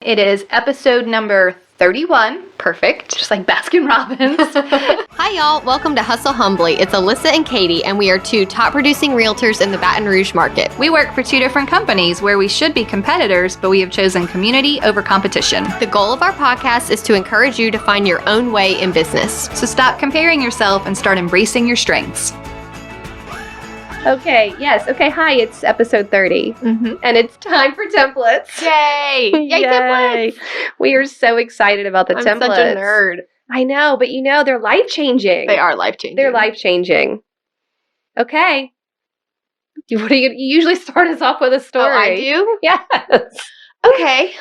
It is episode number 31. Perfect. Just like Baskin Robbins. Hi, y'all. Welcome to Hustle Humbly. It's Alyssa and Katie, and we are two top producing realtors in the Baton Rouge market. We work for two different companies where we should be competitors, but we have chosen community over competition. The goal of our podcast is to encourage you to find your own way in business. So stop comparing yourself and start embracing your strengths. Okay, yes. Okay, hi, it's episode 30. And it's time for templates. Yay! Yay, templates! We are so excited about the templates. I'm such a nerd. I know, but they're life-changing. They are life-changing. They're life-changing. Okay. What do you usually start us off with a story? Oh, I do? Yes. Okay.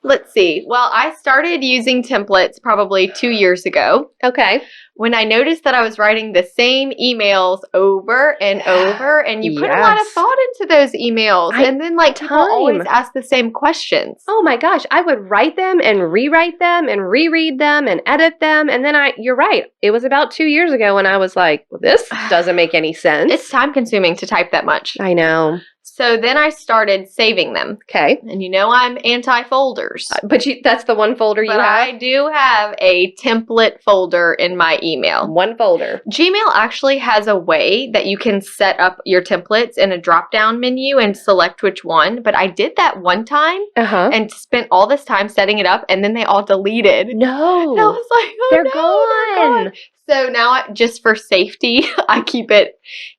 Let's see. Well, I started using templates probably 2 years ago. Okay. When I noticed that I was writing the same emails over and over, and you put a lot of thought into those emails, and then people always ask the same questions. Oh my gosh, I would write them and rewrite them and reread them and edit them, and then you're right, it was about 2 years ago when I was like, well, this doesn't make any sense. It's time consuming to type that much. I know. So then I started saving them. Okay. And I'm anti-folders. But that's the one folder you have? I do have a template folder in my email. One folder. Gmail actually has a way that you can set up your templates in a drop-down menu and select which one. But I did that one time and spent all this time setting it up, and then they all deleted. No. And I was like, they're gone. So now, just for safety, I keep it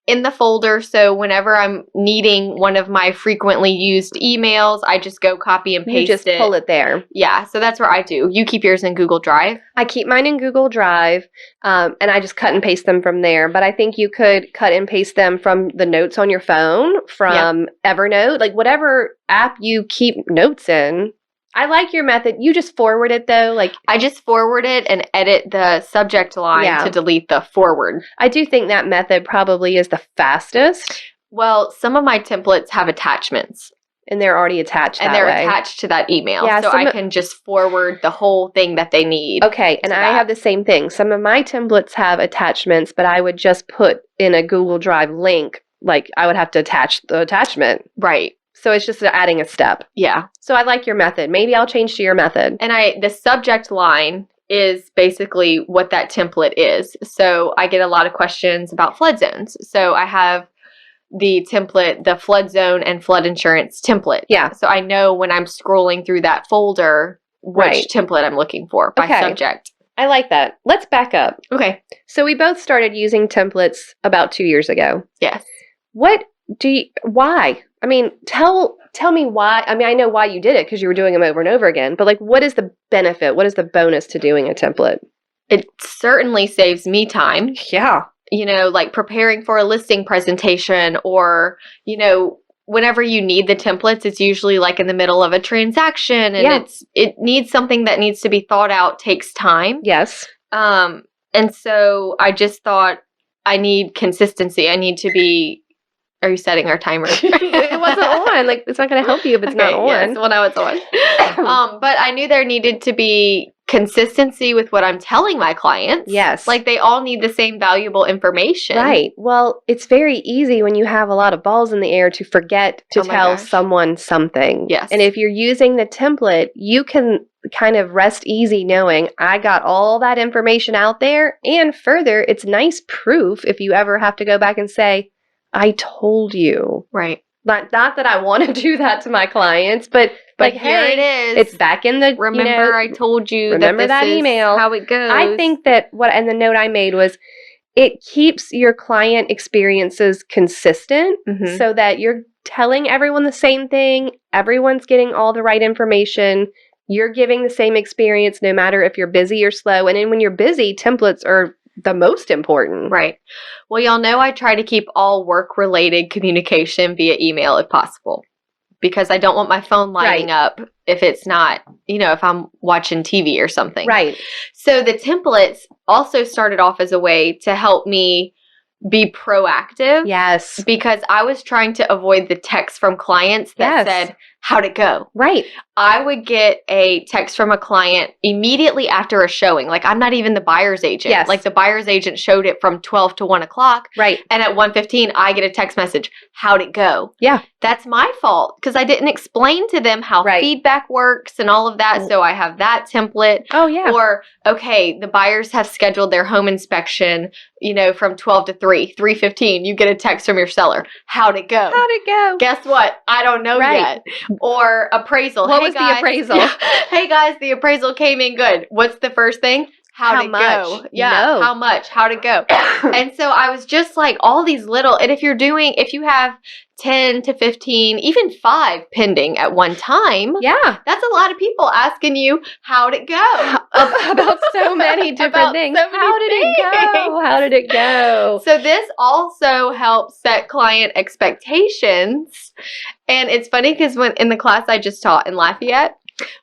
in the folder. So whenever I'm needing one of my frequently used emails, I just go copy and paste it. You just pull it there. Yeah, so that's what I do. You keep yours in Google Drive? I keep mine in Google Drive, and I just cut and paste them from there. But I think you could cut and paste them from the notes on your phone, from Evernote, like whatever app you keep notes in. I like your method. You just forward it, though. I just forward it and edit the subject line to delete the forward. I do think that method probably is the fastest. Well, some of my templates have attachments. And they're already attached and they're attached to that email. Yeah, so I can just forward the whole thing that they need. Okay, and I have the same thing. Some of my templates have attachments, but I would just put in a Google Drive link. I would have to attach the attachment. Right. So it's just adding a step. Yeah. So I like your method. Maybe I'll change to your method. And the subject line is basically what that template is. So I get a lot of questions about flood zones. So I have the template, the flood zone and flood insurance template. Yeah. So I know when I'm scrolling through that folder which template I'm looking for by subject. I like that. Let's back up. Okay. So we both started using templates about 2 years ago. Yes. Why? I mean, tell me why. I mean, I know why you did it because you were doing them over and over again, but what is the benefit? What is the bonus to doing a template? It certainly saves me time. Yeah. Preparing for a listing presentation or, whenever you need the templates, it's usually in the middle of a transaction and it needs something that needs to be thought out, takes time. Yes. And so I just thought I need consistency. I need to be. Are you setting our timer? It wasn't on. It's not going to help you if it's not on. Yes. Well, now it's on. But I knew there needed to be consistency with what I'm telling my clients. Yes. They all need the same valuable information. Right. Well, it's very easy when you have a lot of balls in the air to forget to tell someone something. Yes. And if you're using the template, you can kind of rest easy knowing I got all that information out there. And further, it's nice proof if you ever have to go back and say, I told you. Right. Not that I want to do that to my clients, but here it is. It's back in the, remember I told you remember that email. How it goes. I think that and the note I made was it keeps your client experiences consistent so that you're telling everyone the same thing. Everyone's getting all the right information. You're giving the same experience no matter if you're busy or slow. And then when you're busy, templates are the most important. Right. Well, y'all know I try to keep all work-related communication via email if possible because I don't want my phone lighting up if it's not, if I'm watching TV or something. Right. So the templates also started off as a way to help me be proactive. Yes. Because I was trying to avoid the text from clients that said, how'd it go? Right. I would get a text from a client immediately after a showing. Like, I'm not even the buyer's agent. Yes. Like, the buyer's agent showed it from 12 to 1 o'clock. Right. And at 1:15, I get a text message, how'd it go? Yeah. That's my fault because I didn't explain to them how feedback works and all of that. So I have that template. Oh, yeah. Or, okay, the buyers have scheduled their home inspection, from 12 to 3, 3:15. You get a text from your seller. How'd it go? How'd it go? Guess what? I don't know yet. Or appraisal. What was the appraisal? Yeah. Hey, guys, the appraisal came in good. What's the first thing? How'd it go? Yeah. No. How much? How'd it go? And so I was just like all these little, and if you have 10 to 15, even 5 pending at one time. Yeah. That's a lot of people asking you, how'd it go? About so many different things. How did it go? How did it go? So this also helps set client expectations. And it's funny because when in the class I just taught in Lafayette,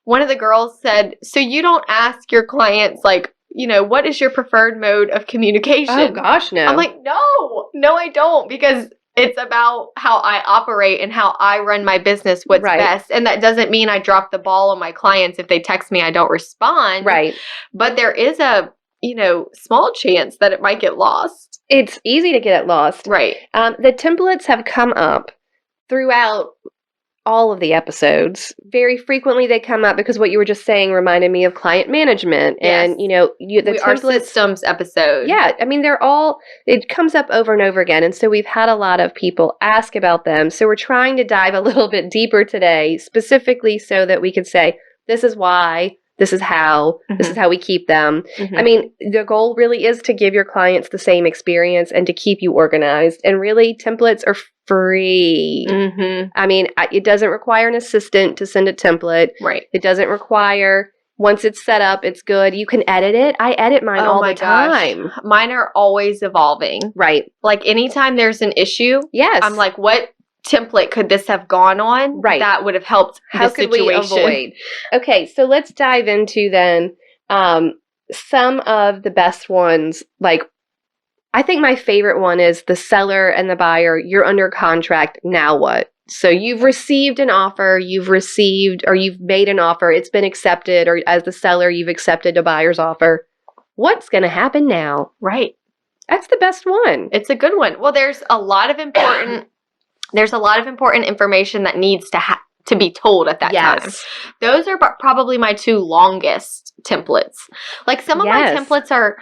one of the girls said, so you don't ask your clients like, what is your preferred mode of communication? Oh gosh, no. I'm like, no, I don't, because it's about how I operate and how I run my business, what's best. And that doesn't mean I drop the ball on my clients. If they text me, I don't respond. Right. But there is a, small chance that it might get lost. It's easy to get it lost. Right. The templates have come up throughout all of the episodes. Very frequently they come up because what you were just saying reminded me of client management. Yes. And, the Our templates. systems episode. Yeah. I mean, it comes up over and over again. And so we've had a lot of people ask about them. So we're trying to dive a little bit deeper today, specifically so that we could say, this is why, this is how, this is how we keep them. Mm-hmm. I mean, the goal really is to give your clients the same experience and to keep you organized. And really, templates are free. Mm-hmm. I mean, it doesn't require an assistant to send a template. Right. It doesn't require, once it's set up, it's good. You can edit it. I edit mine all the time. Mine are always evolving. Right. Like anytime there's an issue, yes. I'm like, what template could this have gone on? Right. That would have helped How the could situation. we avoid? Okay, so let's dive into then some of the best ones. Like, I think my favorite one is the seller and the buyer. You're under contract. Now what? So you've received an offer, you've made an offer, it's been accepted, or as the seller, you've accepted a buyer's offer. What's going to happen now? Right. That's the best one. It's a good one. Well, there's a lot of important information that needs to be told at that time. Those are probably my 2 longest templates. Like some of my templates are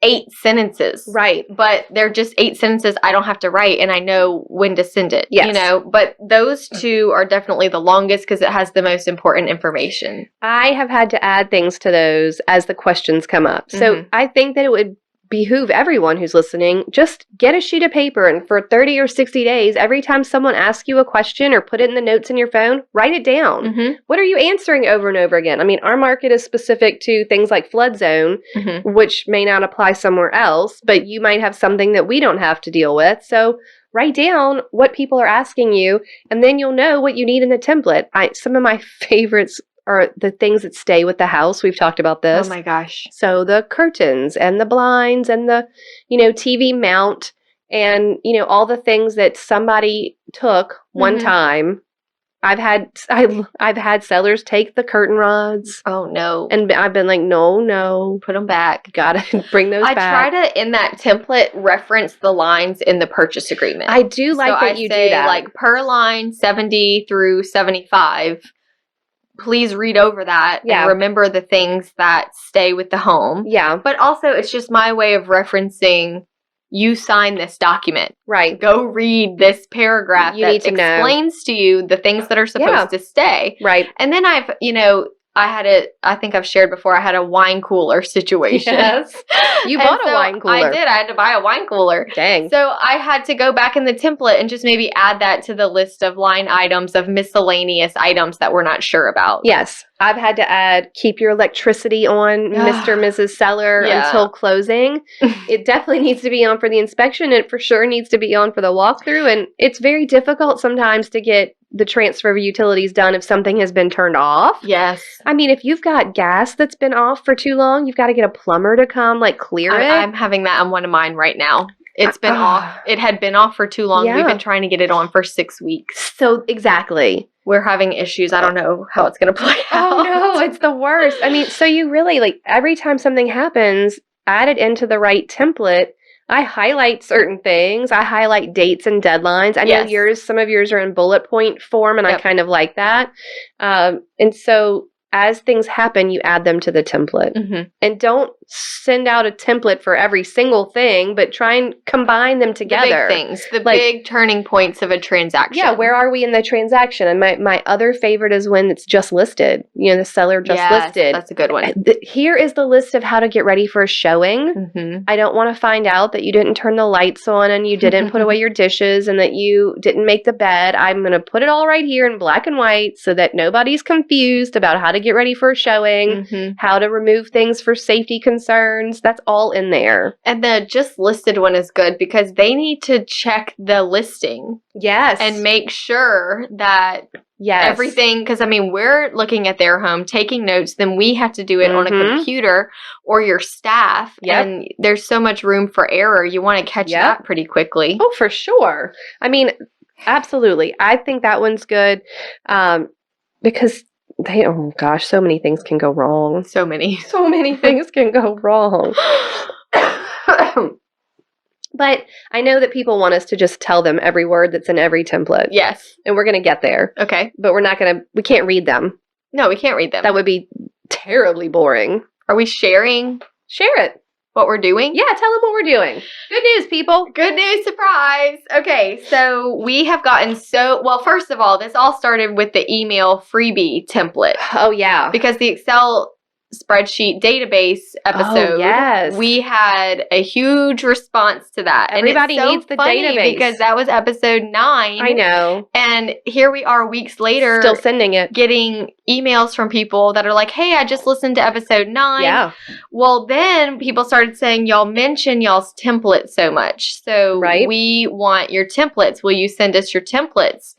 8 sentences. Right. But they're just 8 sentences I don't have to write and I know when to send it. Yes. But those 2 are definitely the longest because it has the most important information. I have had to add things to those as the questions come up. So I think that it would behoove everyone who's listening, just get a sheet of paper and for 30 or 60 days, every time someone asks you a question or put it in the notes in your phone, write it down. Mm-hmm. What are you answering over and over again? I mean, our market is specific to things like flood zone, which may not apply somewhere else, but you might have something that we don't have to deal with. So write down what people are asking you, and then you'll know what you need in the template. Some of my favorites are the things that stay with the house. We've talked about this. Oh my gosh. So the curtains and the blinds and the, TV mount and, all the things that somebody took one time. I've had sellers take the curtain rods. Oh no. And I've been like, no. Put them back. Gotta bring those back. I try to, in that template, reference the lines in the purchase agreement. I do like that you do that. Like per line 70 through 75. Please read over that and remember the things that stay with the home. Yeah. But also, it's just my way of referencing, you sign this document. Right. Go read this paragraph that explains to you the things that are supposed to stay. Right. And then I think I've shared before, I had a wine cooler situation. Yes. You bought a wine cooler. I did. I had to buy a wine cooler. Dang. So I had to go back in the template and just maybe add that to the list of line items of miscellaneous items that we're not sure about. Yes. I've had to add, keep your electricity on, Mr. and Mrs. Seller, until closing. It definitely needs to be on for the inspection. It for sure needs to be on for the walkthrough. And it's very difficult sometimes to get the transfer of utilities done if something has been turned off. Yes. I mean, if you've got gas that's been off for too long, you've got to get a plumber to come, clear it. I'm having that on one of mine right now. It's been off. It had been off for too long. Yeah. We've been trying to get it on for 6 weeks. So, exactly. We're having issues. I don't know how it's going to play out. Oh, no, it's the worst. I mean, so you really, like, every time something happens, add it into the right template. I highlight certain things. I highlight dates and deadlines. I know some of yours are in bullet point form, and I kind of like that. And so as things happen, you add them to the template. Mm-hmm. And don't send out a template for every single thing, but try and combine them together. The big things, the big turning points of a transaction. Yeah, where are we in the transaction? And my other favorite is when it's just listed. You know, the seller just listed. That's a good one. Here is the list of how to get ready for a showing. Mm-hmm. I don't want to find out that you didn't turn the lights on and you didn't put away your dishes and that you didn't make the bed. I'm going to put it all right here in black and white so that nobody's confused about how to get ready for a showing, how to remove things for safety concerns. That's all in there. And the just listed one is good because they need to check the listing. Yes. And make sure that everything, because I mean, we're looking at their home, taking notes, then we have to do it on a computer or your staff. Yep. And there's so much room for error. You want to catch that pretty quickly. Oh, for sure. I mean, absolutely. I think that one's good because oh gosh, so many things can go wrong. So many things can go wrong. But I know that people want us to just tell them every word that's in every template. Yes. And we're going to get there. Okay. But we can't read them. No, we can't read them. That would be terribly boring. Are we sharing? Share it. What we're doing? Yeah, tell them what we're doing. Good news, people. Good news, surprise. Okay, so we have gotten well, first of all, this all started with the email freebie template. Oh, yeah. Because the Excel spreadsheet database episode, we had a huge response to that. Everybody needs the database. Because that was episode 9. I know. And here we are weeks later. Still sending it. Getting emails from people that are like, hey, I just listened to episode 9. Yeah. Well, then people started saying, y'all mention y'all's templates so much. So we want your templates. Will you send us your templates?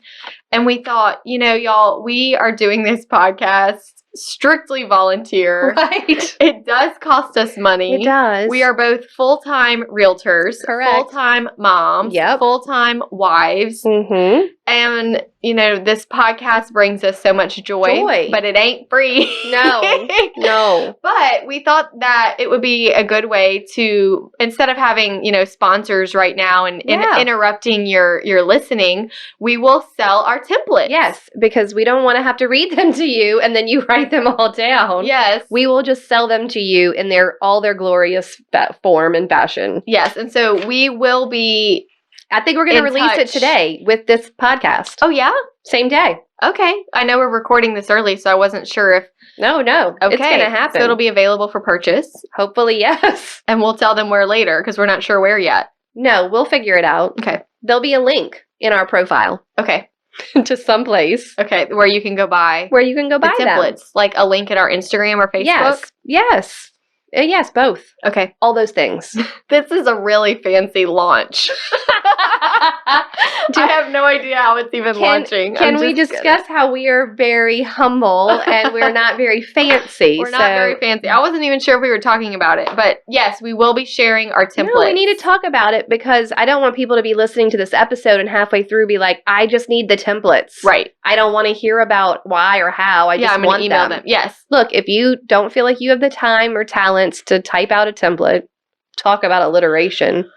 And we thought, y'all, we are doing this podcast strictly volunteer. Right. It does cost us money. It does. We are both full-time realtors. Correct. Full-time moms. Yep. Full-time wives. Mm-hmm. And, this podcast brings us so much joy. But it ain't free. No. But we thought that it would be a good way to, instead of having, sponsors right now and interrupting your listening, we will sell our templates. Yes, because we don't want to have to read them to you and then you write them all down. Yes. We will just sell them to you in all their glorious form and fashion. Yes, and so we will be... I think we're going to release it today with this podcast. Oh, yeah? Same day. Okay. I know we're recording this early, so I wasn't sure if... No. Okay. It's going to happen. So it'll be available for purchase. Hopefully, yes. And we'll tell them where later, because we're not sure where yet. No, we'll figure it out. Okay. There'll be a link in our profile. Okay. To someplace. Okay, where you can go buy. Where you can go buy the templates. Them. Like a link in our Instagram or Facebook? Yes. Yes, both. Okay. All those things. This is a really fancy launch. I have no idea how it's even launching. Can we discuss how we are very humble and we're not very fancy? We're not very fancy. I wasn't even sure if we were talking about it. But yes, we will be sharing our templates. No, we need to talk about it because I don't want people to be listening to this episode and halfway through be like, I just need the templates. Right. I don't want to hear about why or how. I'm going to email them. Yes. Look, if you don't feel like you have the time or talents to type out a template, talk about alliteration.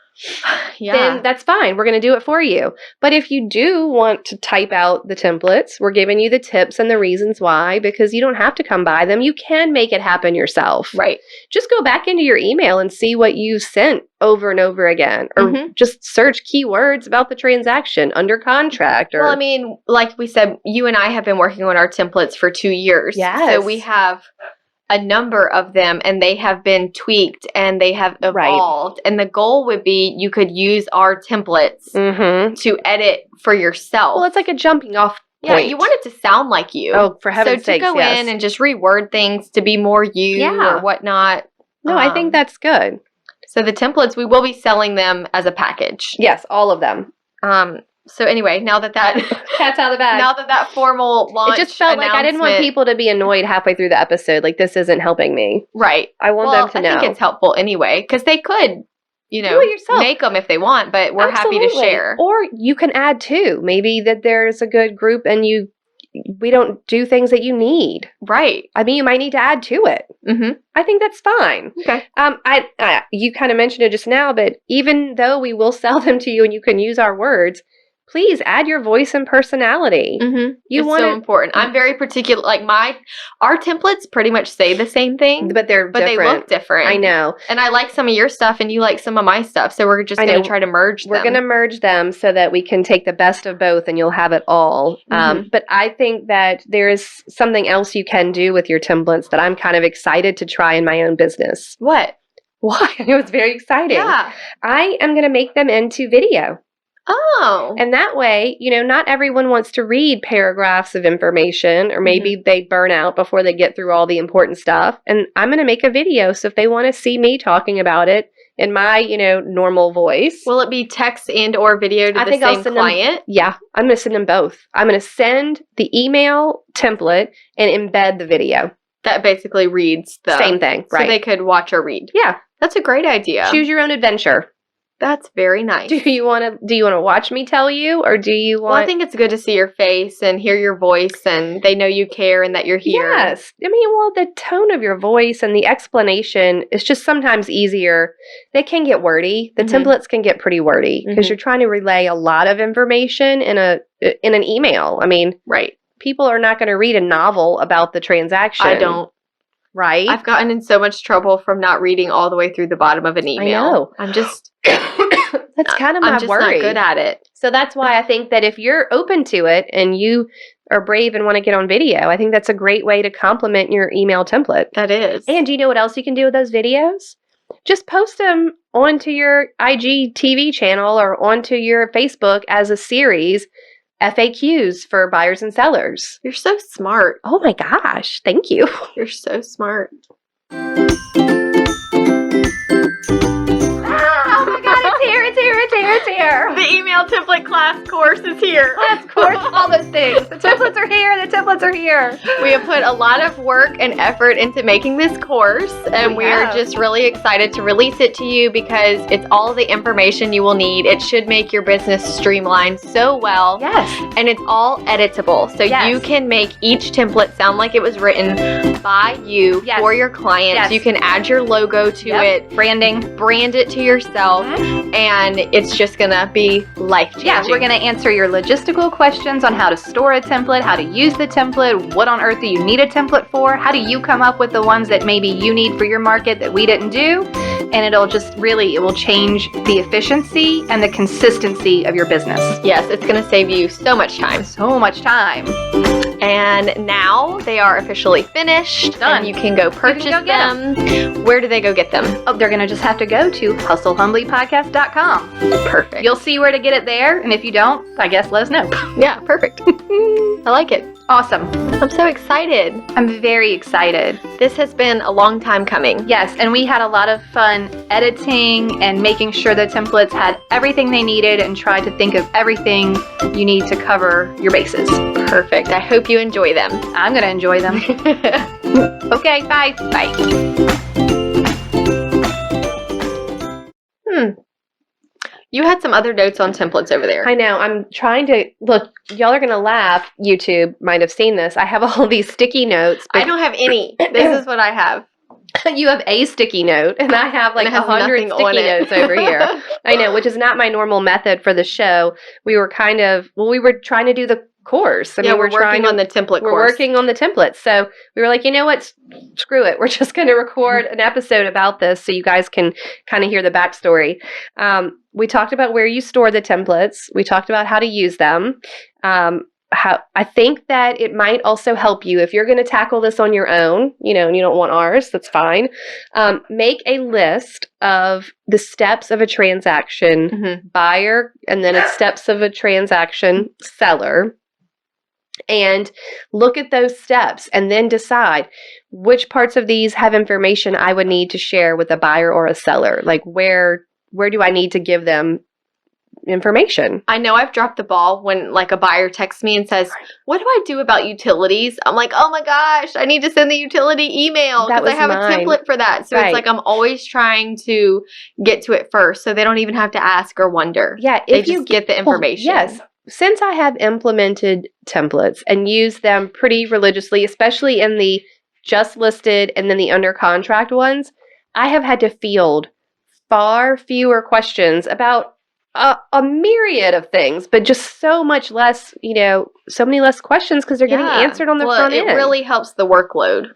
Then that's fine. We're going to do it for you. But if you do want to type out the templates, we're giving you the tips and the reasons why, because you don't have to come by them. You can make it happen yourself. Right. Just go back into your email and see what you sent over and over again, or just search keywords about the transaction under contract. Well, I mean, like we said, you and I have been working on our templates for 2 years. Yes. So we have a number of them and they have been tweaked and they have evolved. Right. And the goal would be you could use our templates to edit for yourself. Well, it's like a jumping off point. Yeah, you want it to sound like you. Oh, for heaven's sake, So to go in and just reword things to be more you or whatnot. No, I think that's good. So the templates, we will be selling them as a package. Yes, all of them. So anyway, now that cat's out of the bag. Now that formal launch, it just felt like I didn't want people to be annoyed halfway through the episode. Like, this isn't helping me. Right. I want them to know. I think it's helpful anyway, because they could, you know, do it yourself. make them if they want, but we're happy to share. Or you can add too. Maybe that there's a good group and we don't do things that you need. Right. I mean, you might need to add to it. Mm-hmm. I think that's fine. Okay. You kind of mentioned it just now, but even though we will sell them to you and you can use our words, please add your voice and personality. Mm-hmm. It's so important. I'm very particular. Like our templates pretty much say the same thing, but they look different. I know. And I like some of your stuff and you like some of my stuff. So we're just going to try to merge them. We're going to merge them so that we can take the best of both and you'll have it all. Mm-hmm. But I think that there's something else you can do with your templates that I'm kind of excited to try in my own business. What? Why? It was very exciting. Yeah. I am going to make them into video. Oh. And that way, not everyone wants to read paragraphs of information, or maybe they burn out before they get through all the important stuff. And I'm going to make a video. So if they want to see me talking about it in my, normal voice. Will it be text and or video to the same client? Yeah, I'm going to send them both. I'm going to send the email template and embed the video. That basically reads the same thing, right? So they could watch or read. Yeah. That's a great idea. Choose your own adventure. That's very nice. Do you want to watch me tell you, or do you want? Well, I think it's good to see your face and hear your voice, and they know you care and that you're here. Yes, I mean, well, the tone of your voice and the explanation is just sometimes easier. They can get wordy. The templates can get pretty wordy because you're trying to relay a lot of information in an email. I mean, right? People are not going to read a novel about the transaction. I don't. Right? I've gotten in so much trouble from not reading all the way through the bottom of an email. I know. I'm just... That's kind of my I'm just worry. not good at it. So that's why I think that if you're open to it and you are brave and want to get on video, I think that's a great way to complement your email template. That is. And do you know what else you can do with those videos? Just post them onto your IGTV channel or onto your Facebook as a series, FAQs for buyers and sellers. You're so smart. Oh my gosh. Thank you. You're so smart. It's here. The email template class course is here. Class course, all those things. The templates are here. The templates are here. We have put a lot of work and effort into making this course, and we are just really excited to release it to you because it's all the information you will need. It should make your business streamline so well. Yes. And it's all editable. So you can make each template sound like it was written by you for your clients. Yes. You can add your logo to it. Brand it to yourself. And it's just gonna be life-changing. Yeah, we're gonna answer your logistical questions on how to store a template, how to use the template, what on earth do you need a template for, how do you come up with the ones that maybe you need for your market that we didn't do, and it will change the efficiency and the consistency of your business. Yes, it's gonna save you so much time. So much time. And now they are officially finished. Done. And you can go purchase them. Where do they go get them? Oh, they're gonna just have to go to hustlehumblypodcast.com. Perfect. You'll see where to get it there, and if you don't, I guess let us know. Yeah, perfect. I like it. Awesome. I'm so excited. I'm very excited. This has been a long time coming. Yes, and we had a lot of fun editing and making sure the templates had everything they needed and tried to think of everything you need to cover your bases. Perfect. I hope you enjoy them. I'm going to enjoy them. Okay, bye. Bye. You had some other notes on templates over there. I know. I'm trying to look. Y'all are going to laugh. YouTube might have seen this. I have all these sticky notes. I don't have any. This is what I have. You have a sticky note, and I have like 100 sticky notes over here. I know, which is not my normal method for the show. We were trying to do the course. We're working on the template course. We're working on the templates. So we were like, you know what? Screw it. We're just going to record an episode about this so you guys can kind of hear the backstory. We talked about where you store the templates. We talked about how to use them. I think that it might also help you if you're going to tackle this on your own, and you don't want ours, that's fine. Make a list of the steps of a transaction buyer, and then it's steps of a transaction seller. And look at those steps and then decide which parts of these have information I would need to share with a buyer or a seller. Like where do I need to give them information. I know I've dropped the ball when like a buyer texts me and says, what do I do about utilities? I'm like, oh my gosh, I need to send the utility email That because I was have mine. a template for that. So it's like I'm always trying to get to it first so they don't even have to ask or wonder. Yeah. They just get the information. Yes. Since I have implemented templates and used them pretty religiously, especially in the just listed and then the under contract ones, I have had to field far fewer questions about a myriad of things, but just so much less, so many less questions because they're getting answered on the front end. It really helps the workload.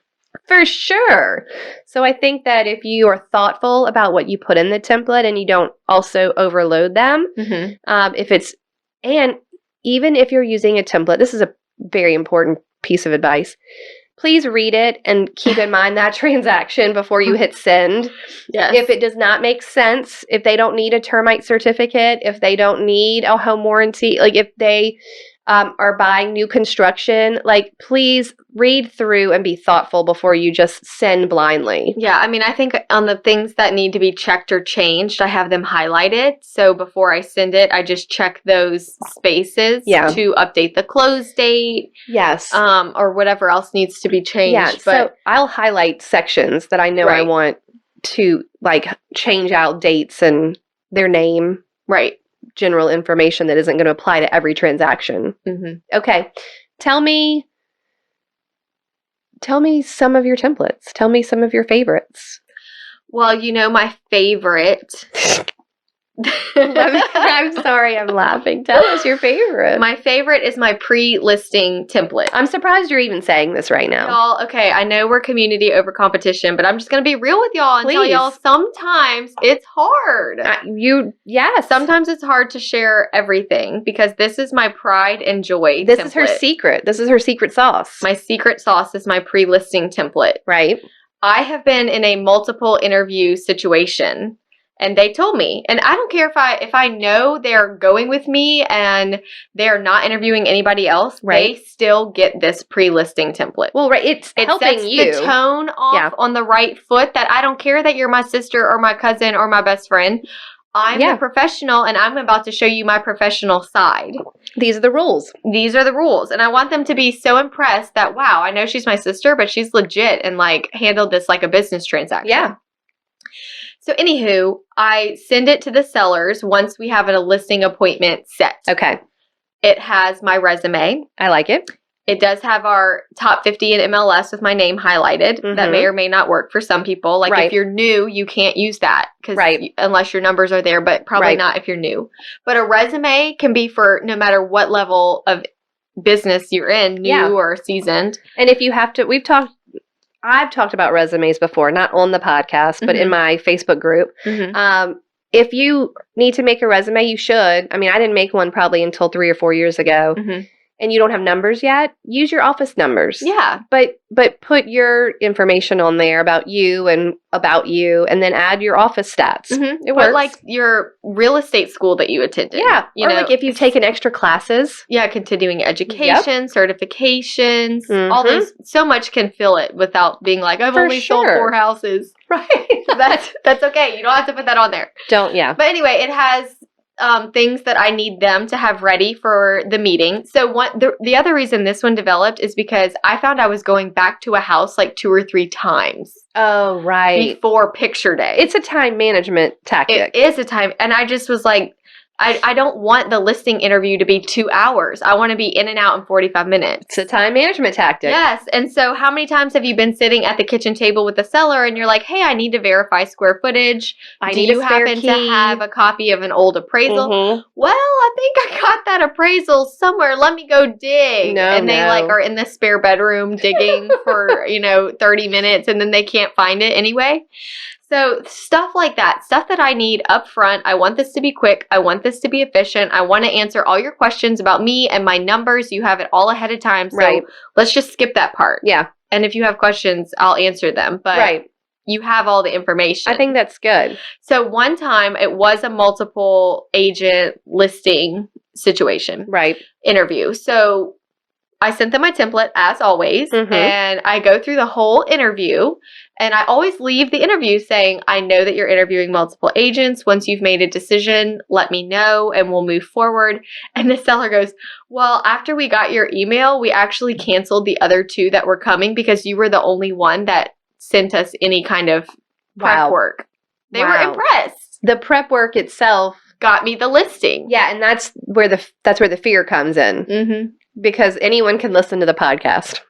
For sure. So I think that if you are thoughtful about what you put in the template and you don't also overload them, and even if you're using a template, this is a very important piece of advice. Please read it and keep in mind that transaction before you hit send. Yes. If it does not make sense, if they don't need a termite certificate, if they don't need a home warranty, like if they are buying new construction, like please read through and be thoughtful before you just send blindly. Yeah, I mean, I think on the things that need to be checked or changed, I have them highlighted. So before I send it, I just check those spaces to update the close date. Yes. Or whatever else needs to be changed. Yeah, so I'll highlight sections that I know I want to like change out dates and their name. Right. General information that isn't going to apply to every transaction. Mm-hmm. Okay. Tell me some of your templates. Tell me some of your favorites. Well, my favorite. I'm sorry, I'm laughing. Tell us your favorite. My favorite is my pre-listing template. I'm surprised you're even saying this right now. Y'all, okay, I know we're community over competition, but I'm just going to be real with y'all and tell y'all sometimes it's hard. Sometimes it's hard to share everything because this is my pride and joy This template. is her secret. This is her secret sauce. My secret sauce is my pre-listing template. Right. I have been in a multiple interview situation. And they told me, and I don't care if I know they're going with me and they're not interviewing anybody else, they still get this pre-listing template. Well, it helping sets you. The tone off on the right foot that I don't care that you're my sister or my cousin or my best friend. I'm a professional and I'm about to show you my professional side. These are the rules. These are the rules. And I want them to be so impressed that, wow, I know she's my sister, but she's legit and like handled this like a business transaction. Yeah. So anywho, I send it to the sellers once we have a listing appointment set. Okay. It has my resume. I like it. It does have our top 50 in MLS with my name highlighted. Mm-hmm. That may or may not work for some people. Like if you're new, you can't use that unless your numbers are there, but probably not if you're new. But a resume can be for no matter what level of business you're in, new or seasoned. And if you have to, I've talked about resumes before, not on the podcast, but in my Facebook group. Mm-hmm. If you need to make a resume, you should. I mean, I didn't make one probably until 3 or 4 years ago. Mm-hmm. And you don't have numbers yet, use your office numbers. Yeah. But put your information on there about you, and then add your office stats. Mm-hmm. It works. Like your real estate school that you attended. Yeah. Or like if you've taken extra classes. Yeah, continuing education, certifications, all those. So much can fill it without being like, I've only sold 4 houses. Right. That's okay. You don't have to put that on there. But anyway, it has things that I need them to have ready for the meeting. So the other reason this one developed is because I found I was going back to a house like 2 or 3 times. Oh, right. Before picture day. It's a time management tactic. It is a time. And I just was like, I don't want the listing interview to be 2 hours. I want to be in and out in 45 minutes. It's a time management tactic. Yes. And so how many times have you been sitting at the kitchen table with the seller and you're like, hey, I need to verify square footage. Do you happen to have a copy of an old appraisal? Mm-hmm. Well, I think I got that appraisal somewhere. Let me go dig. They like are in the spare bedroom digging for, 30 minutes and then they can't find it anyway. So stuff like that, stuff that I need up front. I want this to be quick. I want this to be efficient. I want to answer all your questions about me and my numbers. You have it all ahead of time. So let's just skip that part. Yeah. And if you have questions, I'll answer them. But you have all the information. I think that's good. So one time it was a multiple agent listing situation. Right. Interview. So I sent them my template as always, Mhm. and I go through the whole interview, and I always leave the interview saying, I know that you're interviewing multiple agents. Once you've made a decision, let me know and we'll move forward. And the seller goes, well, after we got your email, we actually canceled the other 2 that were coming because you were the only one that sent us any kind of prep work. They were impressed. The prep work itself got me the listing. Yeah, and that's where the fear comes in. Mm-hmm. Because anyone can listen to the podcast.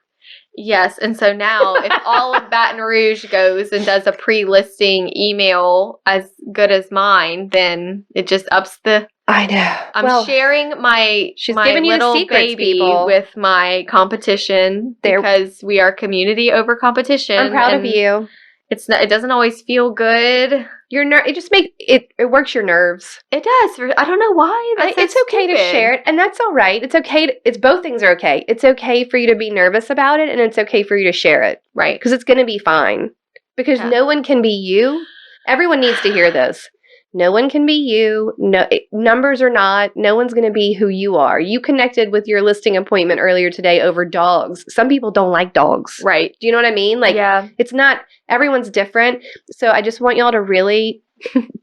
Yes, and so now if all of Baton Rouge goes and does a pre-listing email as good as mine, then it just ups the... I know. I'm sharing my giving you little secrets, baby people. with my competition because we are community over competition. I'm proud of you. It doesn't always feel good. It just makes it works your nerves. It does. I don't know why. It's okay to share it, and that's all right. It's okay. It's both things are okay. It's okay for you to be nervous about it, and it's okay for you to share it, right? Because it's going to be fine. Because no one can be you. Everyone needs to hear this. No one can be you. No numbers are not. No one's going to be who you are. You connected with your listing appointment earlier today over dogs. Some people don't like dogs. Right. Do you know what I mean? Like, it's not, everyone's different. So I just want y'all to really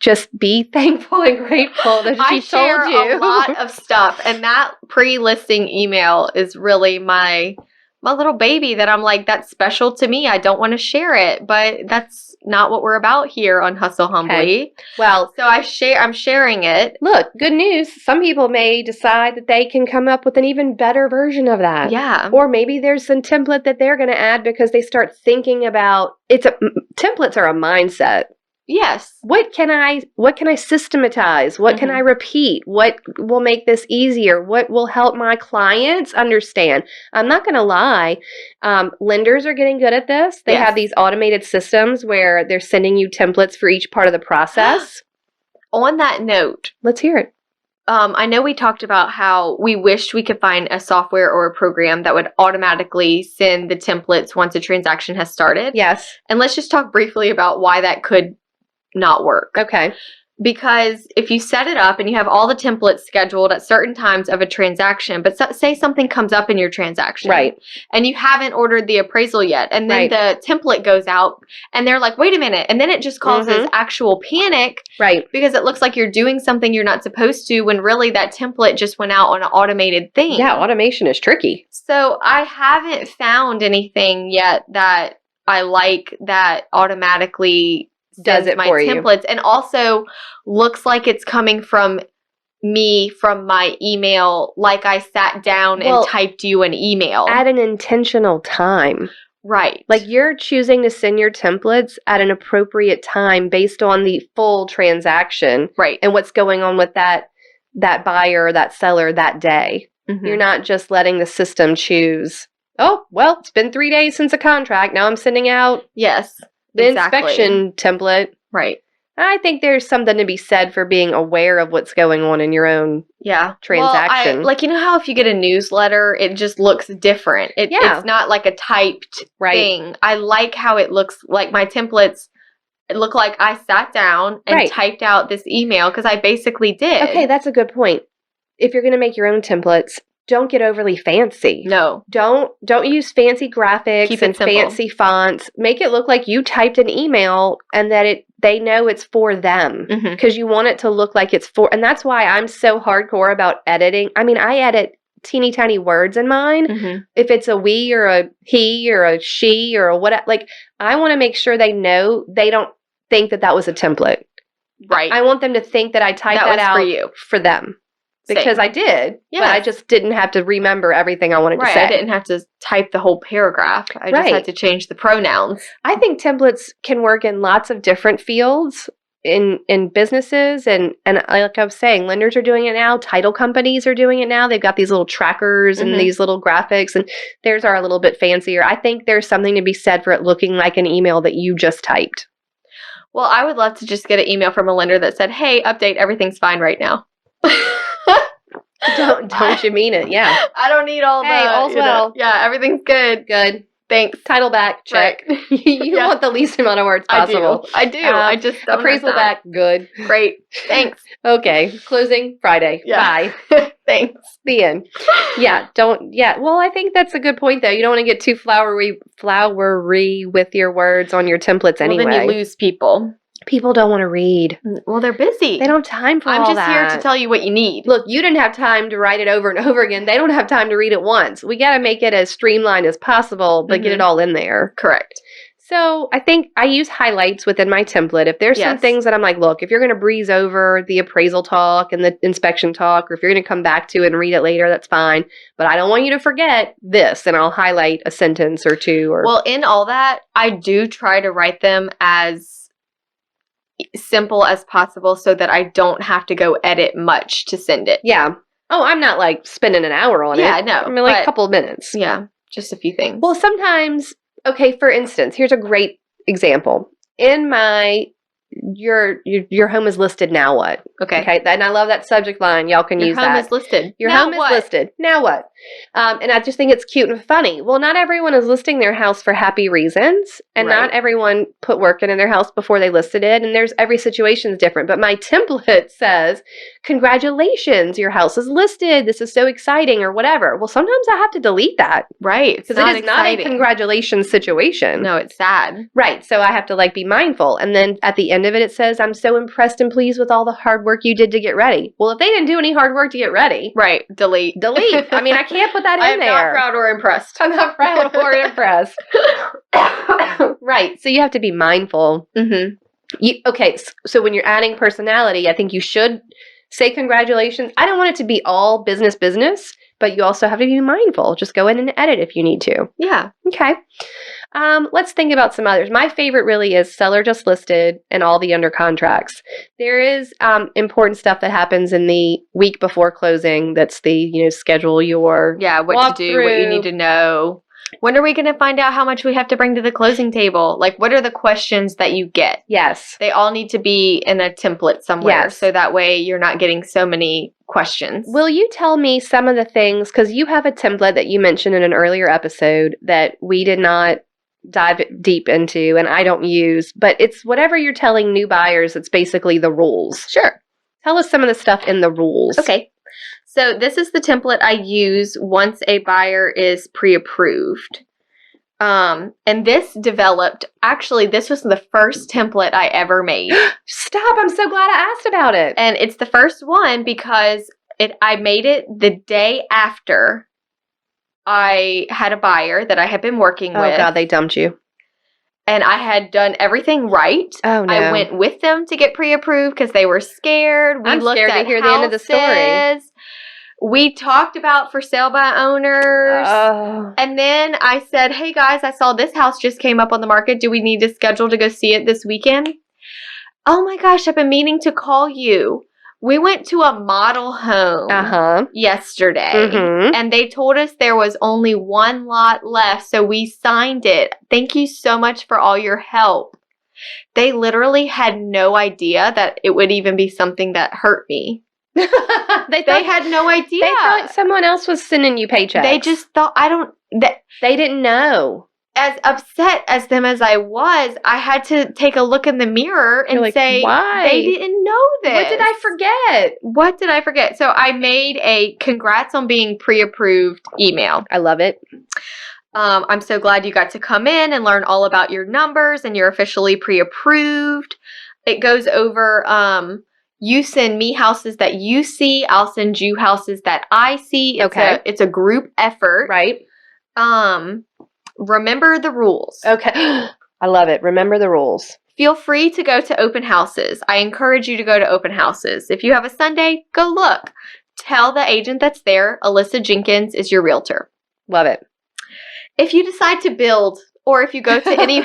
just be thankful and grateful that she told you. I share a lot of stuff, and that pre-listing email is really my little baby that I'm like, that's special to me. I don't want to share it, but that's not what we're about here on Hustle Humbly. Okay. Well, so I'm sharing it. Look, good news. Some people may decide that they can come up with an even better version of that. Yeah. Or maybe there's some template that they're going to add because they start thinking about templates are a mindset. Yes. What can I systematize? What can I repeat? What will make this easier? What will help my clients understand? I'm not going to lie. Lenders are getting good at this. They have these automated systems where they're sending you templates for each part of the process. On that note, let's hear it. I know we talked about how we wished we could find a software or a program that would automatically send the templates once a transaction has started. Yes. And let's just talk briefly about why that could not work. Okay. Because if you set it up and you have all the templates scheduled at certain times of a transaction, but say something comes up in your transaction. Right. And you haven't ordered the appraisal yet. And then the template goes out and they're like, wait a minute. And then it just causes actual panic. Right. Because it looks like you're doing something you're not supposed to when really that template just went out on an automated thing. Yeah, automation is tricky. So I haven't found anything yet that I like that automatically does it my for templates you. And also looks like it's coming from me from my email, like I sat down and typed you an email at an intentional time. Right. Like you're choosing to send your templates at an appropriate time based on the full transaction. Right. And what's going on with that buyer or that seller that day. You're not just letting the system choose, oh, well, it's been 3 days since a contract. Now I'm sending out the inspection template. Right. I think there's something to be said for being aware of what's going on in your own transaction. Well, you know how if you get a newsletter, it just looks different. It's not like a typed thing. I like how it looks like my templates look like I sat down and typed out this email because I basically did. Okay, that's a good point. If you're going to make your own templates, don't get overly fancy. No. Don't use fancy graphics and fancy fonts. Make it look like you typed an email and that they know it's for them because you want it to look like it's for, and that's why I'm so hardcore about editing. I mean, I edit teeny tiny words in mine. If it's a we or a he or a she or a what, like I want to make sure they know they don't think that was a template. Right. I want them to think that I typed that out for them. Because I did, but I just didn't have to remember everything I wanted to say. I didn't have to type the whole paragraph. I just had to change the pronouns. I think templates can work in lots of different fields in businesses. And like I was saying, lenders are doing it now. Title companies are doing it now. They've got these little trackers and these little graphics. And theirs are a little bit fancier. I think there's something to be said for it looking like an email that you just typed. Well, I would love to just get an email from a lender that said, hey, update, everything's fine right now. Don't you mean it? Yeah. I don't need all that. Hey, all's well. Yeah, everything's good. Good. Thanks. Title back. Check. Right. You want the least amount of words possible. I do. I just don't appraisal back. Good. Great. Thanks. Okay. Closing Friday. Yeah. Bye. Thanks. The end. Well, I think that's a good point, though. You don't want to get too flowery with your words on your templates anyway. Well, then you lose people. People don't want to read. Well, they're busy. They don't have time for all that. I'm just here to tell you what you need. Look, you didn't have time to write it over and over again. They don't have time to read it once. We got to make it as streamlined as possible, but get it all in there. Correct. So I think I use highlights within my template. If there's some things that I'm like, look, if you're going to breeze over the appraisal talk and the inspection talk, or if you're going to come back to it and read it later, that's fine. But I don't want you to forget this, and I'll highlight a sentence or two. Well, in all that, I do try to write them as simple as possible so that I don't have to go edit much to send it. Yeah. Oh, I'm not like spending an hour on it. Yeah, no. I mean, like a couple of minutes. Yeah, just a few things. Well, sometimes... Okay, for instance, here's a great example. In my, your home is listed, now what? Okay. And I love that subject line. Y'all can use that. Your home is listed. Your home is listed. Now what? And I just think it's cute and funny. Well, not everyone is listing their house for happy reasons, and not everyone put work in their house before they listed it, and every situation is different. But my template says, congratulations, your house is listed. This is so exciting, or whatever. Well, sometimes I have to delete that. Right. Because it is not a congratulations situation. No, it's sad. Right. So I have to be mindful. And then at the end of it, it says, I'm so impressed and pleased with all the hard work you did to get ready. Well, if they didn't do any hard work to get ready. Right. Delete. I mean, I can't put that in there. I'm not proud or impressed. I'm not proud or impressed. Right. So you have to be mindful. Mm-hmm. So when you're adding personality, I think you should say congratulations. I don't want it to be all business, but you also have to be mindful. Just go in and edit if you need to. Yeah. Okay. Let's think about some others. My favorite really is seller just listed and all the under contracts. There is important stuff that happens in the week before closing. That's the, schedule your what to do, what you need to know. When are we going to find out how much we have to bring to the closing table? What are the questions that you get? Yes. They all need to be in a template somewhere. Yes. So that way you're not getting so many questions. Will you tell me some of the things, because you have a template that you mentioned in an earlier episode that we did not dive deep into and I don't use, but it's whatever you're telling new buyers, it's basically the rules. Sure. Tell us some of the stuff in the rules. Okay. So this is the template I use once a buyer is pre-approved. And this was the first template I ever made. Stop, I'm so glad I asked about it. And it's the first one because I made it the day after I had a buyer that I had been working with. Oh God, they dumped you. And I had done everything right. Oh, no. I went with them to get pre-approved because they were scared. I'm scared to hear the end of the story. We talked about for sale by owners. Oh. And then I said, hey guys, I saw this house just came up on the market. Do we need to schedule to go see it this weekend? Oh my gosh, I've been meaning to call you. We went to a model home yesterday, and they told us there was only one lot left, so we signed it. Thank you so much for all your help. They literally had no idea that it would even be something that hurt me. They had no idea. They thought someone else was sending you paychecks. They just thought, they didn't know. As upset as them as I was, I had to take a look in the mirror and say, why? They didn't know this. What did I forget? So I made a congrats on being pre-approved email. I love it. I'm so glad you got to come in and learn all about your numbers and you're officially pre-approved. It goes over, you send me houses that you see. I'll send you houses that I see. It's a group effort. Right. Remember the rules. Okay. I love it. Remember the rules. Feel free to go to open houses. I encourage you to go to open houses. If you have a Sunday, go look. Tell the agent that's there, Alyssa Jenkins is your realtor. Love it. If you decide to build, or if you go to any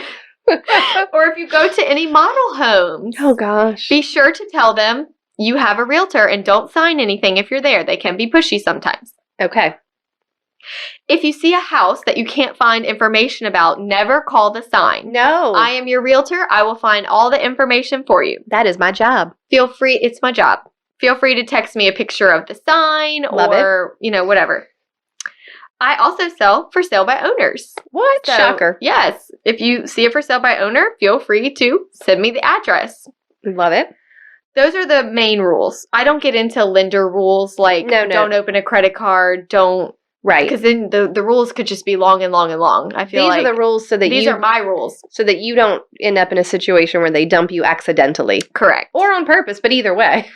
model homes, oh gosh, be sure to tell them you have a realtor and don't sign anything if you're there. They can be pushy sometimes. Okay. If you see a house that you can't find information about, never call the sign. No. I am your realtor. I will find all the information for you. That is my job. It's my job. Feel free to text me a picture of the sign or, whatever. I also sell for sale by owners. What? So, shocker. Yes. If you see it for sale by owner, feel free to send me the address. Love it. those are the main rules. I don't get into lender rules like don't open a credit card, don't. Right. Because then the rules could just be long and long and long. I feel these are the rules so that these are my rules. So that you don't end up in a situation where they dump you accidentally. Correct. Or on purpose, but either way.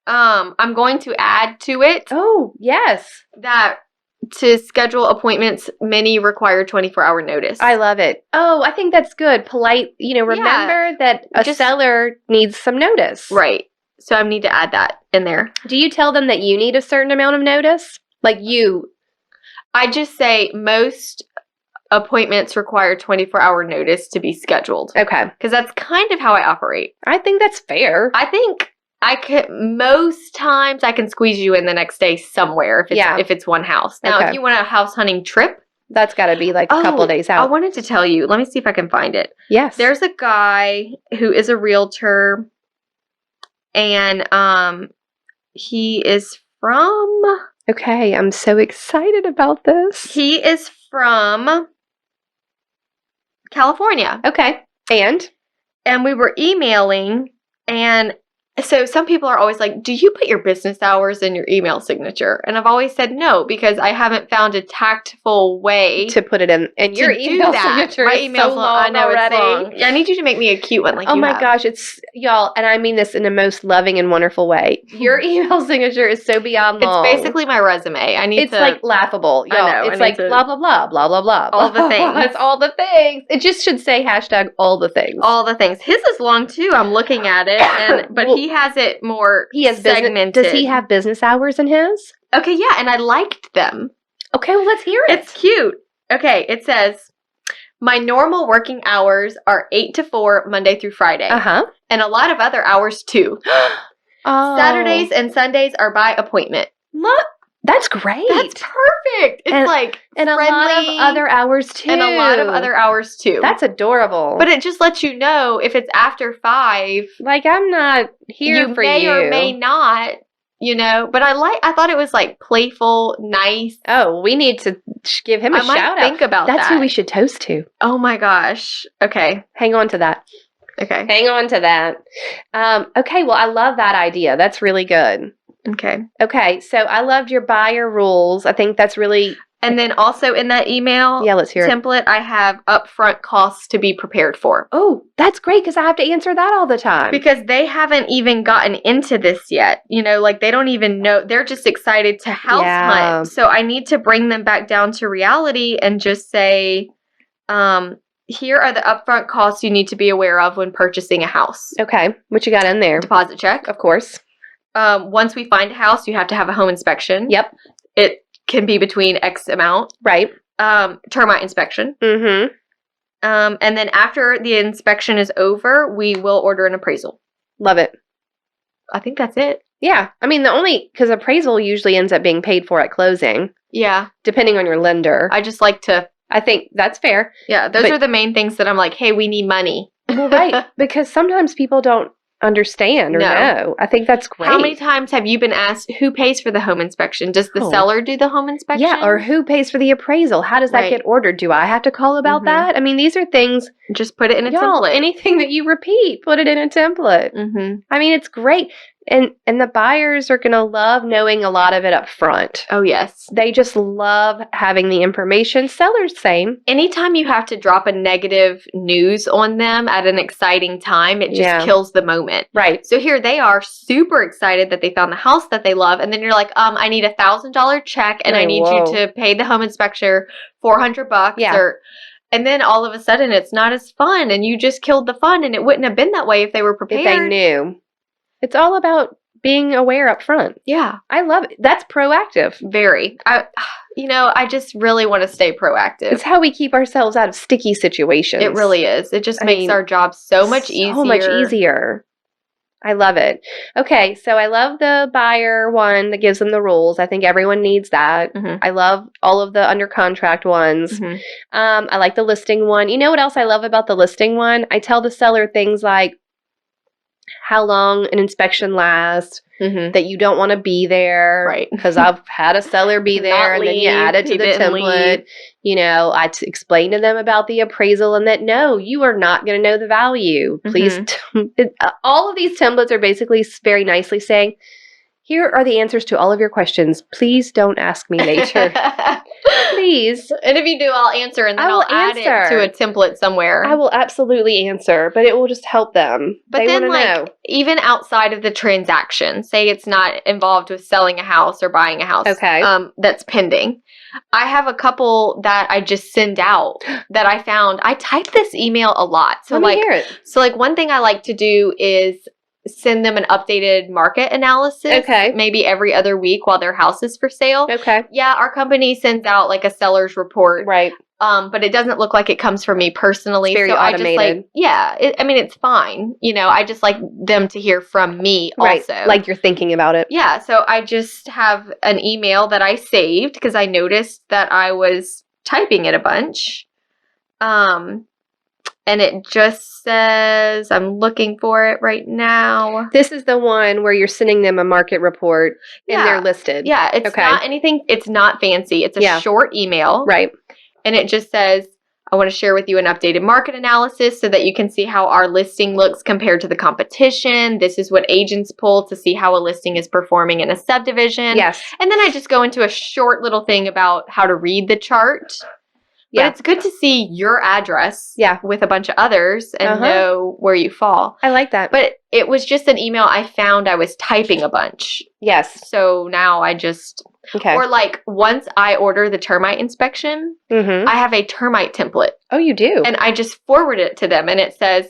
I'm going to add to it. Oh, yes. That to schedule appointments, many require 24-hour notice. I love it. Oh, I think that's good. Polite, remember that a seller needs some notice. Right. So I need to add that in there. Do you tell them that you need a certain amount of notice? I just say most appointments require 24-hour notice to be scheduled. Okay. Because that's kind of how I operate. I think that's fair. I think most times I can squeeze you in the next day somewhere if it's one house. Now, if you want a house hunting trip, that's got to be like a couple of days out. I wanted to tell you. Let me see if I can find it. Yes. There's a guy who is a realtor, and he is from... Okay, I'm so excited about this. He is from California. Okay. And we were emailing, and so some people are always like, do you put your business hours in your email signature? And I've always said no, because I haven't found a tactful way to put it in. And your email signature My is email's so long I know already. It's long. Yeah, I need you to make me a cute one like oh you my have. gosh, it's y'all, and I mean this in the most loving and wonderful way. Your email signature is so beyond long. It's basically my resume. It's like laughable. Y'all. I know. It's like blah, blah, blah, blah, blah, blah. All the things. It's all the things. It just should say hashtag all the things. All the things. His is long too. I'm looking at it, but he has it more segmented. Does he have business hours in his? Okay, yeah, and I liked them. Okay, well, let's hear it. It's cute. Okay, it says, my normal working hours are 8 to 4, Monday through Friday. Uh-huh. And a lot of other hours, too. Saturdays and Sundays are by appointment. Look, that's great. That's perfect. It's and friendly, a lot of other hours, too. And a lot of other hours, too. That's adorable. But it just lets you know if it's after 5. Like, I'm not here for you. You may or may not, But I thought it was, playful, nice. Oh, we need to give him a shout out. I might think about that. That's who we should toast to. Oh, my gosh. Okay. Hang on to that. Okay. Hang on to that. Okay, well, I love that idea. That's really good. Okay, so I loved your buyer rules. I think that's really... And then also in that email let's hear template, I have upfront costs to be prepared for. Oh, that's great, because I have to answer that all the time. Because they haven't even gotten into this yet. They don't even know. They're just excited to house hunt. So I need to bring them back down to reality and just say, here are the upfront costs you need to be aware of when purchasing a house. Okay, what you got in there? Deposit check. Of course. Once we find a house, you have to have a home inspection. Yep. It can be between X amount. Right. Termite inspection. Mm-hmm. And then after the inspection is over, we will order an appraisal. Love it. I think that's it. Yeah. I mean, because appraisal usually ends up being paid for at closing. Yeah. Depending on your lender. I just like to... I think that's fair. Yeah, those are the main things that I'm like, hey, we need money. Well, right. Because sometimes people don't understand or know. I think that's great. How many times have you been asked who pays for the home inspection? Does the seller do the home inspection? Yeah, or who pays for the appraisal? How does that get ordered? Do I have to call about that? I mean, these are things... Just put it in a template. Anything that you repeat, put it in a template. Mm-hmm. I mean, it's great. And the buyers are going to love knowing a lot of it up front. Oh, yes. They just love having the information. Sellers, same. Anytime you have to drop a negative news on them at an exciting time, it just kills the moment. Right. So here they are super excited that they found the house that they love. And then you're like, I need $1,000 check and I need you to pay the home inspector $400. Yeah. And then all of a sudden it's not as fun and you just killed the fun and it wouldn't have been that way if they were prepared. If they knew. It's all about being aware up front. Yeah. I love it. That's proactive. Very. I just really want to stay proactive. It's how we keep ourselves out of sticky situations. It really is. It just makes our job so much easier. So much easier. I love it. Okay, so I love the buyer one that gives them the rules. I think everyone needs that. Mm-hmm. I love all of the under contract ones. Mm-hmm. I like the listing one. You know what else I love about the listing one? I tell the seller things like, how long an inspection lasts, that you don't want to be there. Right. Because I've had a seller be there and then you add it to the template. You know, I explained to them about the appraisal and that, no, you are not going to know the value. Please. All of these templates are basically very nicely saying, here are the answers to all of your questions. Please don't ask me later. Please. And if you do, I'll answer and then I'll add it to a template somewhere. I will absolutely answer, but it will just help them. But they then, know. even outside of the transaction, say it's not involved with selling a house or buying a house, that's pending. I have a couple that I just send out that I found. I type this email a lot. So Let me hear it. So one thing I like to do is send them an updated market analysis maybe every other week while their house is for sale. Yeah, our company sends out a seller's report. Right. But it doesn't look like it comes from me personally. It's very automated. It's fine. I just like them to hear from me also. Right, like you're thinking about it. Yeah, so I just have an email that I saved because I noticed that I was typing it a bunch. And it just says, I'm looking for it right now. This is the one where you're sending them a market report and they're listed. Yeah, it's not anything, it's not fancy. It's a short email. Right. And it just says, I want to share with you an updated market analysis so that you can see how our listing looks compared to the competition. This is what agents pull to see how a listing is performing in a subdivision. Yes. And then I just go into a short little thing about how to read the chart. But it's good to see your address with a bunch of others and know where you fall. I like that. But it was just an email I found I was typing a bunch. Yes. So now I just... Or once I order the termite inspection, I have a termite template. Oh, you do? And I just forward it to them and it says,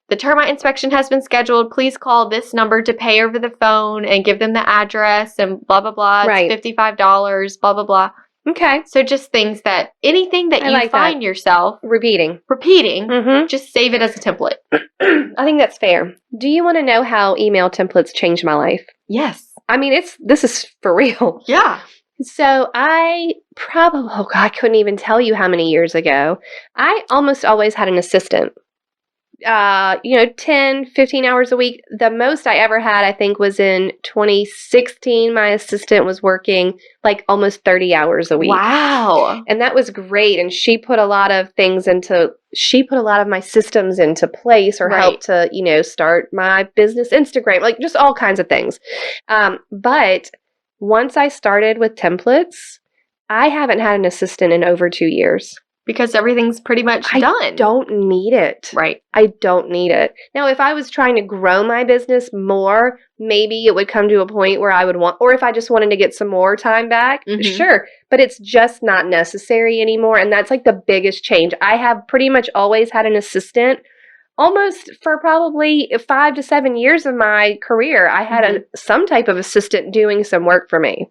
the termite inspection has been scheduled. Please call this number to pay over the phone and give them the address and blah, blah, blah. Right. It's $55, blah, blah, blah. Okay. So just anything that you find yourself repeating, just save it as a template. I think that's fair. Do you want to know how email templates changed my life? Yes. I mean, this is for real. Yeah. So I couldn't even tell you how many years ago. I almost always had an assistant. 10, 15 hours a week. The most I ever had, I think, was in 2016. My assistant was working almost 30 hours a week. Wow. And that was great. And she put a lot of my systems into place or helped to, start my business Instagram, just all kinds of things. But once I started with templates, I haven't had an assistant in over 2 years. Because everything's pretty much done. I don't need it. Right. I don't need it. Now, if I was trying to grow my business more, maybe it would come to a point where I would or if I just wanted to get some more time back, sure. But it's just not necessary anymore. And that's the biggest change. I have pretty much always had an assistant. Almost for probably 5 to 7 years of my career, I had some type of assistant doing some work for me.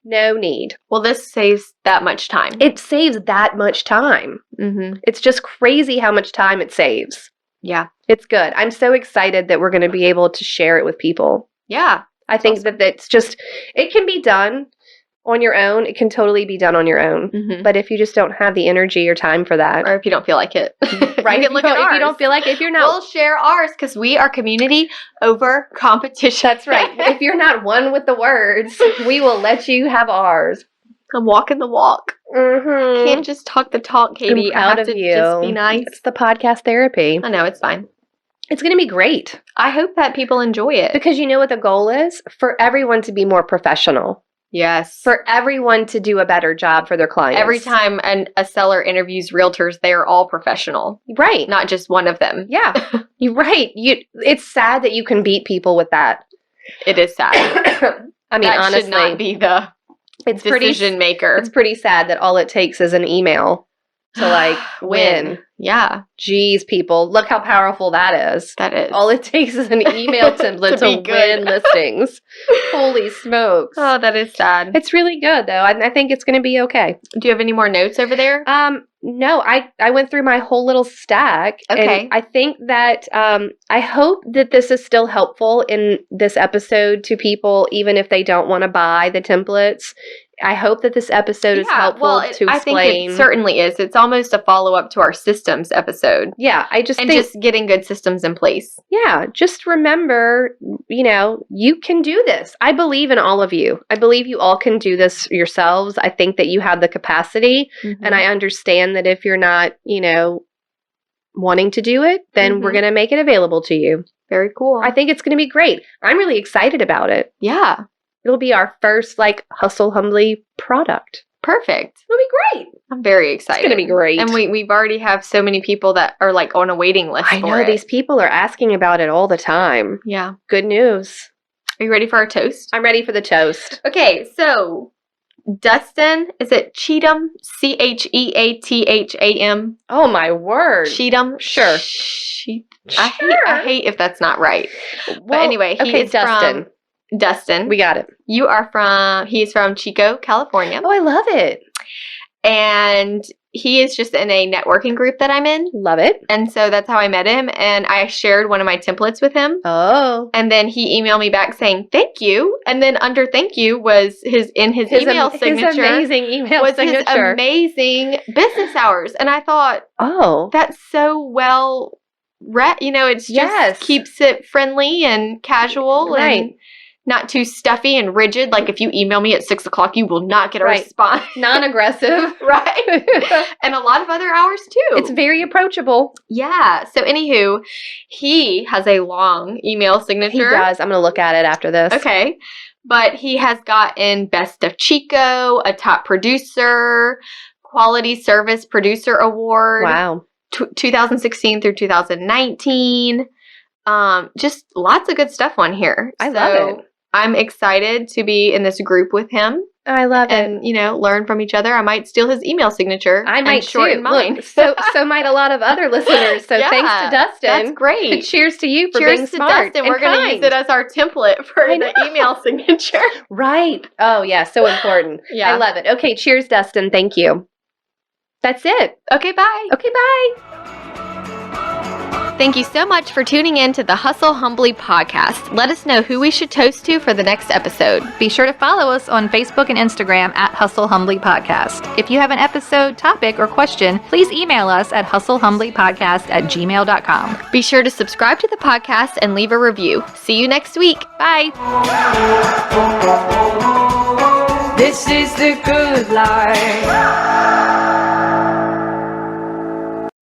No need. Well, this saves that much time. It saves that much time. It's just crazy how much time it saves. Yeah. It's good. I'm so excited that we're going to be able to share it with people. Yeah. I think that it can be done on your own. It can totally be done on your own. But if you just don't have the energy or time for that. Or if you don't feel like it. Right. If you don't feel like it, if you're not. We'll share ours because we are community over competition. That's right. If you're not one with the words, we will let you have ours. I'm walking the walk. Can't just talk the talk, Katie. I'm proud I have of to you. just be nice. It's the podcast therapy. I know, it's fine. It's going to be great. I hope that people enjoy it. Because you know what the goal is? For everyone to be more professional. Yes. For everyone to do a better job for their clients. Every time a seller interviews realtors, they're all professional. Right. Not just one of them. Yeah. You're right. It's sad that you can beat people with that. It is sad. I mean, that honestly. should not be the decision maker. It's pretty sad that all it takes is an email to win. Yeah. Jeez, people. Look how powerful that is. That is. All it takes is an email template to win listings. Holy smokes. Oh, that is sad. It's really good, though. I think it's going to be okay. Do you have any more notes over there? No, I went through my whole little stack. Okay. And I think that I hope that this is still helpful in this episode to people, even if they don't want to buy the templates. I hope that this episode is helpful to explain. I think it certainly is. It's almost a follow-up to our systems episode. Yeah, I just think just getting good systems in place. Yeah, just remember, you can do this. I believe in all of you. I believe you all can do this yourselves. I think that you have the capacity, and I understand that if you're not, wanting to do it, then we're going to make it available to you. Very cool. I think it's going to be great. I'm really excited about it. Yeah. It'll be our first, Hustle Humbly product. Perfect. It'll be great. I'm very excited. It's going to be great. And we've already have so many people that are, on a waiting list I know, these people are asking about it all the time. Yeah. Good news. Are you ready for our toast? I'm ready for the toast. Okay, so Dustin, is it Cheatham? Cheatham? Oh, my word. Cheatham? Sure. I hate if that's not right. Well, but anyway, he is Dustin. from Dustin. We got it. He's from Chico, California. Oh, I love it. And he is just in a networking group that I'm in. Love it. And so that's how I met him. And I shared one of my templates with him. Oh. And then he emailed me back saying, thank you. And then under thank you was his email signature. His amazing email signature. His amazing business hours. And I thought, oh, that's so well it's just keeps it friendly and casual and not too stuffy and rigid. Like if you email me at 6:00, you will not get a response. Non-aggressive. Right. And a lot of other hours too. It's very approachable. Yeah. So anywho, he has a long email signature. He does. I'm going to look at it after this. Okay. But he has gotten Best of Chico, a top producer, Quality Service Producer Award. Wow. 2016 through 2019. Just lots of good stuff on here. I love it. I'm excited to be in this group with him. I love it. And, learn from each other. I might steal his email signature. I might shorten mine. Look, so might a lot of other listeners. So thanks to Dustin. That's great. Cheers to you for being smart. Cheers to Dustin. We're going to use it as our template for the email signature. Right. Oh, yeah. So important. Yeah. I love it. Okay. Cheers, Dustin. Thank you. That's it. Okay, bye. Okay, bye. Thank you so much for tuning in to the Hustle Humbly podcast. Let us know who we should toast to for the next episode. Be sure to follow us on Facebook and Instagram at Hustle Humbly Podcast. If you have an episode, topic, or question, please email us at hustlehumblypodcast@gmail.com. Be sure to subscribe to the podcast and leave a review. See you next week. Bye. This is the good life.